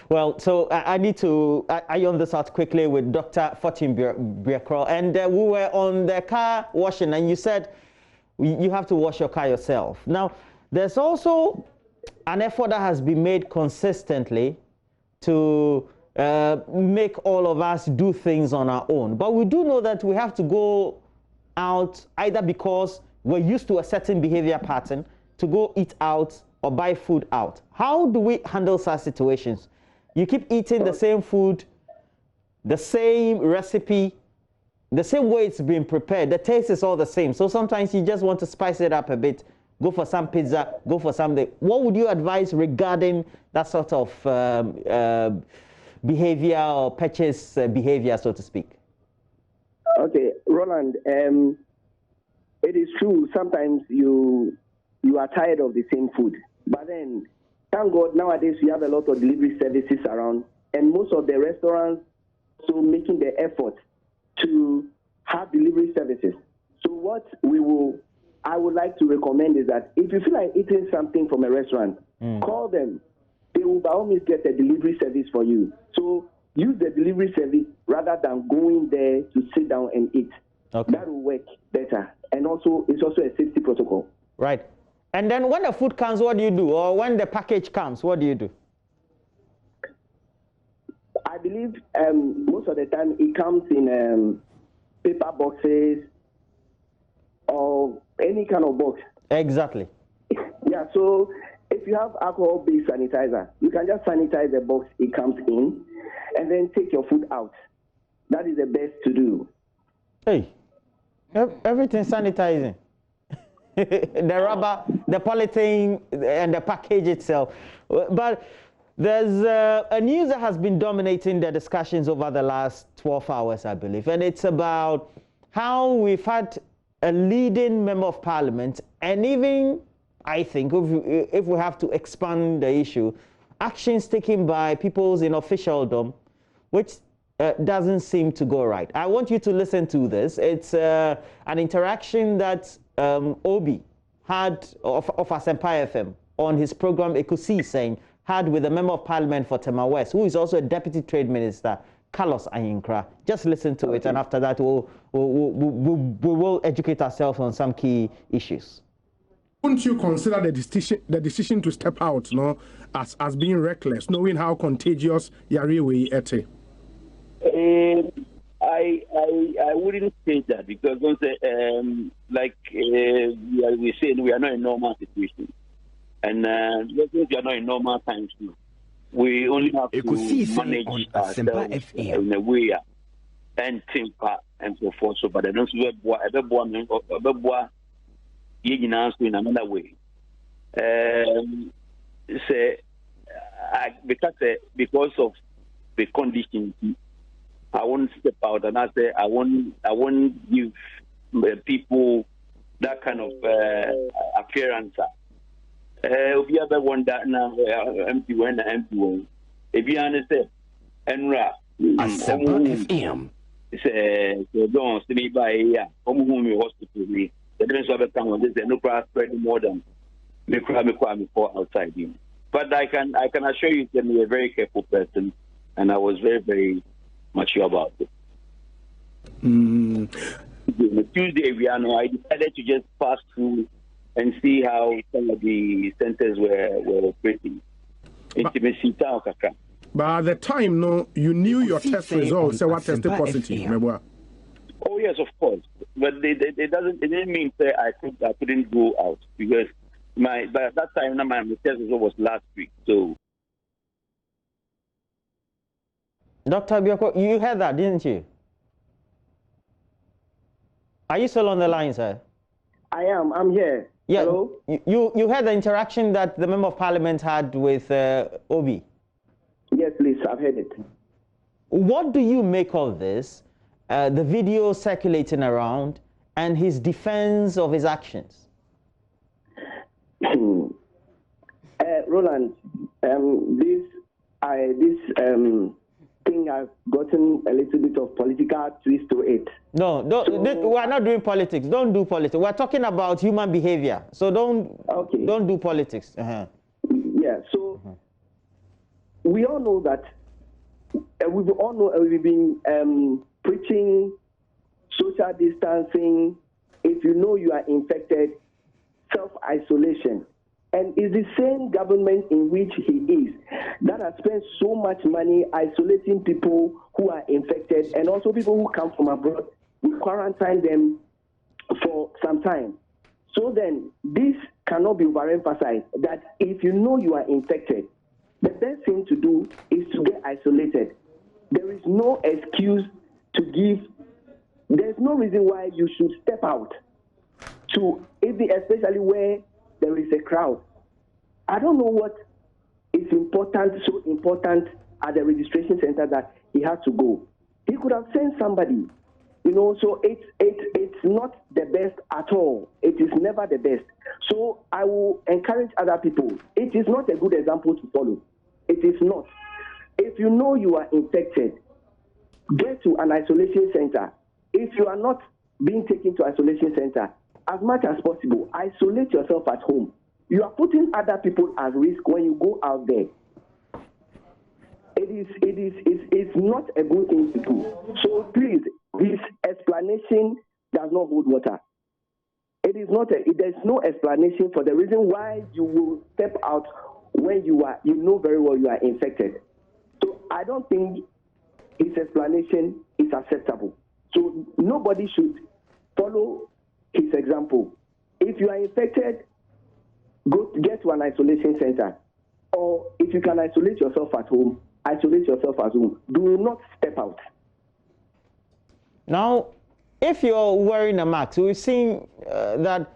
Well, so I need to iron this out quickly with Dr. Fortin Bierko. And we were on the car washing, and you said you have to wash your car yourself. Now, there's also an effort that has been made consistently to make all of us do things on our own. But we do know that we have to go out either because we're used to a certain behavior pattern to go eat out or buy food out. How do we handle such situations? You keep eating the same food, the same recipe, the same way it's been prepared. The taste is all the same. So sometimes you just want to spice it up a bit. Go for some pizza, go for something. What would you advise regarding that sort of behavior or purchase behavior, so to speak? Okay, Roland, it is true. Sometimes you are tired of the same food. But then, thank God, nowadays we have a lot of delivery services around. And most of the restaurants also making the effort to have delivery services. So what I would like to recommend is that if you feel like eating something from a restaurant, call them. They will by all means get a delivery service for you. So use the delivery service rather than going there to sit down and eat. Okay. That will work better. And also, it's also a safety protocol. Right. And then when the food comes, what do you do? Or when the package comes, what do you do? I believe most of the time it comes in paper boxes or any kind of box. Exactly. Yeah, so if you have alcohol-based sanitizer, you can just sanitize the box it comes in and then take your food out. That is the best to do. Hey, everything sanitizing. The rubber, the polythene, and the package itself. But there's a news that has been dominating the discussions over the last 12 hours, I believe, and it's about how we've had a leading member of parliament, and even, I think, if we have to expand the issue, actions taken by peoples in officialdom, which doesn't seem to go right. I want you to listen to this. It's an interaction that Obi had of Asempa FM on his program Ekusi saying had with a member of parliament for Tema West, who is also a deputy trade minister, Carlos Ayinkra. Just listen to it, and after that we will educate ourselves on some key issues. Wouldn't you consider the decision to step out, no, as being reckless, knowing how contagious Yariwe ete? I wouldn't say that, because like we said, we are not in normal situation, and we are not in normal times too. We only have to manage ourselves in a way and think and so forth. So, but I don't see in another way. Because of the conditions, I won't step out, and I say I won't give people that kind of appearance. If you ever want that now, empty one. If you understand, Enra, FM. So don't stay by here. Home hospital. The difference of the time on this, no problem spreading more than me for outside him. But I can assure you that I'm a very careful person, and I was very, very mature about it. Tuesday, I decided to just pass through and see how some of the centers were operating. But at the time, no, you knew your test results, so what tested positive, remember? Oh yes, of course. But it didn't mean that I couldn't go out, because by that time my test result was last week. So Dr. Bierko, you heard that, didn't you? Are you still on the line, sir? I am. I'm here. Yeah. Hello? You heard the interaction that the member of parliament had with Obi? Yes, please. I've heard it. What do you make of this? The video circulating around and his defense of his actions? Roland, this thing has gotten a little bit of political twist to it. No, we are not doing politics. Don't do politics. We're talking about human behavior. So don't do politics. Yeah, so we all know that we've been preaching social distancing. If you know you are infected, self-isolation. And it's the same government in which he is that has spent so much money isolating people who are infected and also people who come from abroad. We quarantine them for some time. So then this cannot be overemphasized that if you know you are infected, the best thing to do is to get isolated. There is no excuse to give. There's no reason why you should step out to, especially where there is a crowd. I don't know what is so important at the registration center that he had to go. He could have sent somebody, so it's not the best at all. It is never the best. So I will encourage other people. It is not a good example to follow. It is not. If you know you are infected, get to an isolation center. If you are not being taken to isolation center, as much as possible, isolate yourself at home. You are putting other people at risk when you go out there. It's not a good thing to do. So please, this explanation does not hold water. There's no explanation for the reason why you will step out when you know very well you are infected. So I don't think his explanation is acceptable. So nobody should follow his example. If you are infected, get to an isolation center. Or if you can isolate yourself at home, isolate yourself at home. Do not step out. Now, if you're wearing a mask, we've seen that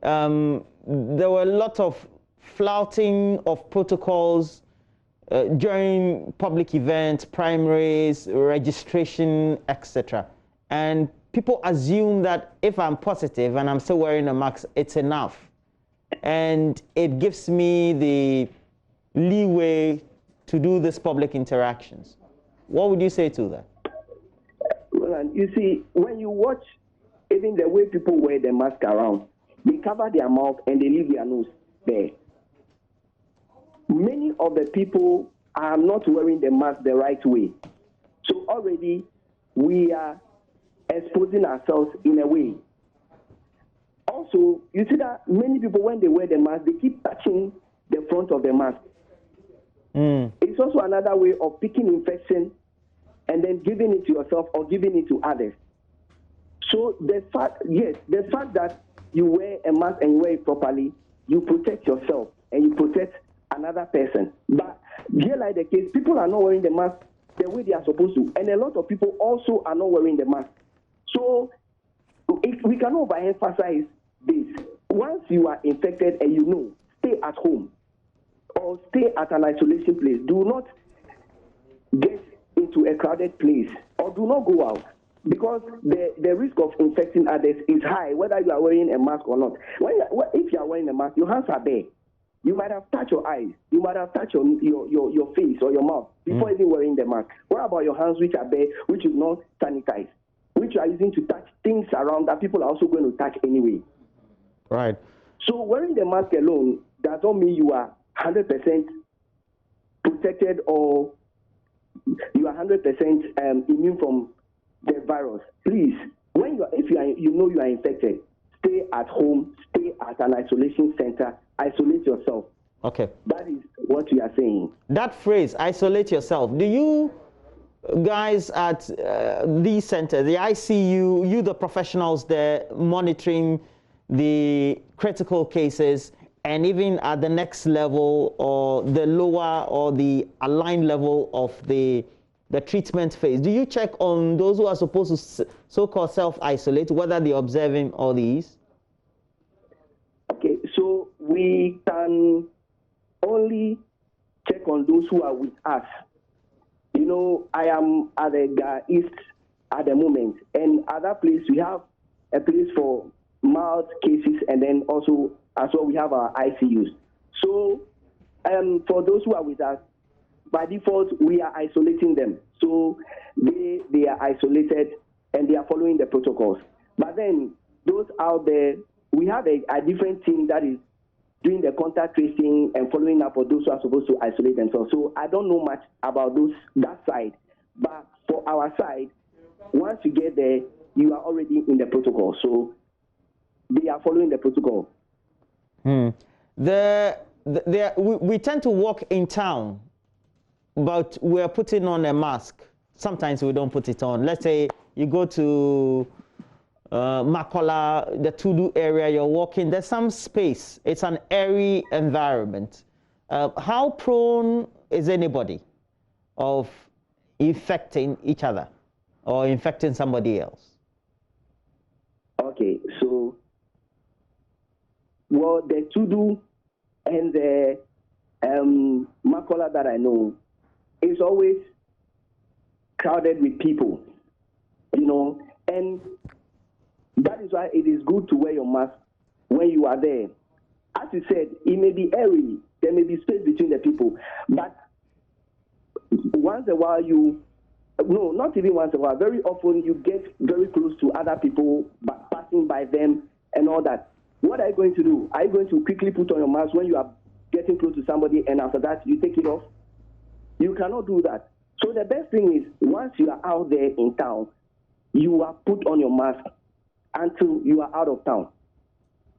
there were a lot of flouting of protocols during public events, primaries, registration, etc. And people assume that if I'm positive and I'm still wearing a mask, it's enough. And it gives me the leeway to do these public interactions. What would you say to that? Well, you see, when you watch even the way people wear the mask around, they cover their mouth and they leave their nose there. Many of the people are not wearing the mask the right way. So already we are exposing ourselves in a way. Also, you see that many people, when they wear the mask, they keep touching the front of the mask. It's also another way of picking infection and then giving it to yourself or giving it to others. So the fact that you wear a mask and you wear it properly, you protect yourself and you protect another person. But here, like the case, people are not wearing the mask the way they are supposed to, and a lot of people also are not wearing the mask. So we cannot overemphasize this. Once you are infected and you know, stay at home or stay at an isolation place. Do not get into a crowded place or do not go out, because the risk of infecting others is high, whether you are wearing a mask or not. If you are wearing a mask, your hands are bare. You might have touched your eyes. You might have touched your face or your mouth before even wearing the mask. What about your hands, which are bare, which is not sanitized, which you are using to touch things around that people are also going to touch anyway? Right. So wearing the mask alone does not mean you are 100% protected or you are 100% immune from the virus. Please, if you know you are infected, stay at home, stay at an isolation center, isolate yourself. Okay. That is what we are saying. That phrase, isolate yourself, do you guys at these centers, the ICU, you the professionals there monitoring the critical cases, and even at the next level or the lower or the aligned level of the treatment phase, do you check on those who are supposed to so-called self-isolate, whether they're observing all these? Okay, so we can only check on those who are with us. You know, I am at the East at the moment, and at that place we have a place for mild cases, and then also as well we have our ICUs. So for those who are with us, by default we are isolating them. So they are isolated and they are following the protocols. But then those out there, we have a different team that is doing the contact tracing and following up for those who are supposed to isolate themselves. So I don't know much about that side. But for our side, once you get there, you are already in the protocol. So they are following the protocol. We tend to walk in town, but we're putting on a mask. Sometimes we don't put it on. Let's say you go to Makola, the Tudu area, you're walking, there's some space. It's an airy environment. How prone is anybody of infecting each other or infecting somebody else? Okay, so, well, the Tudu and the Makola that I know is always crowded with people, you know, and that is why it is good to wear your mask when you are there. As you said, it may be airy, there may be space between the people, but once in a while not even once in a while, very often you get very close to other people, but passing by them and all that. What are you going to do? Are you going to quickly put on your mask when you are getting close to somebody and after that you take it off? You cannot do that. So the best thing is once you are out there in town, you are put on your mask until you are out of town.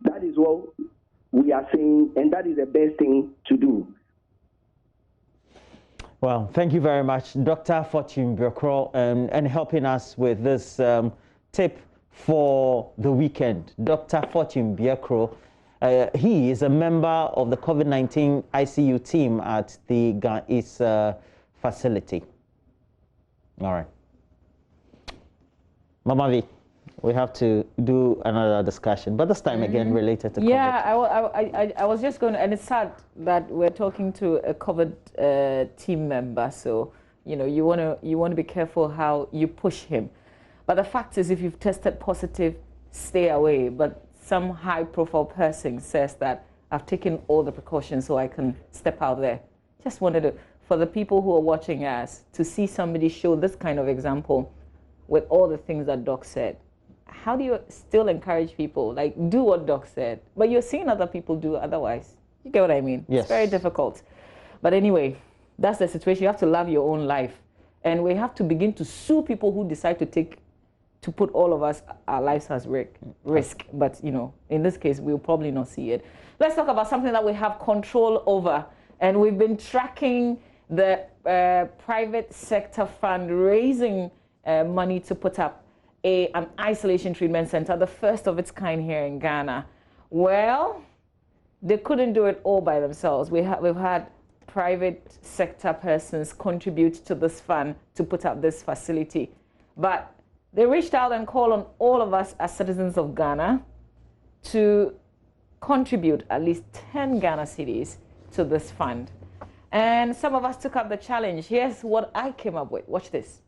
That is what we are saying, and that is the best thing to do. Well, thank you very much, Dr. Fortune Bierko, and helping us with this tip for the weekend. Dr. Fortune Bierko, he is a member of the COVID-19 ICU team at the Ghana East facility. All right. Mama V, we have to do another discussion, but this time again related to COVID. Yeah, I was just going to, and it's sad that we're talking to a COVID team member, so you know you want to be careful how you push him. But the fact is, if you've tested positive, stay away. But some high-profile person says that I've taken all the precautions so I can step out there. Just wanted to, for the people who are watching us, to see somebody show this kind of example with all the things that Doc said. How do you still encourage people? Like, do what Doc said, but you're seeing other people do otherwise. You get what I mean? Yes. It's very difficult. But anyway, that's the situation. You have to love your own life. And we have to begin to sue people who decide to put all of us, our lives as risk. But, you know, in this case, we'll probably not see it. Let's talk about something that we have control over. And we've been tracking the private sector fund raising money to put up an isolation treatment center, the first of its kind here in Ghana. Well, they couldn't do it all by themselves. We've had private sector persons contribute to this fund to put up this facility. But they reached out and called on all of us as citizens of Ghana to contribute at least 10 Ghana cedis to this fund. And some of us took up the challenge. Here's what I came up with. Watch this.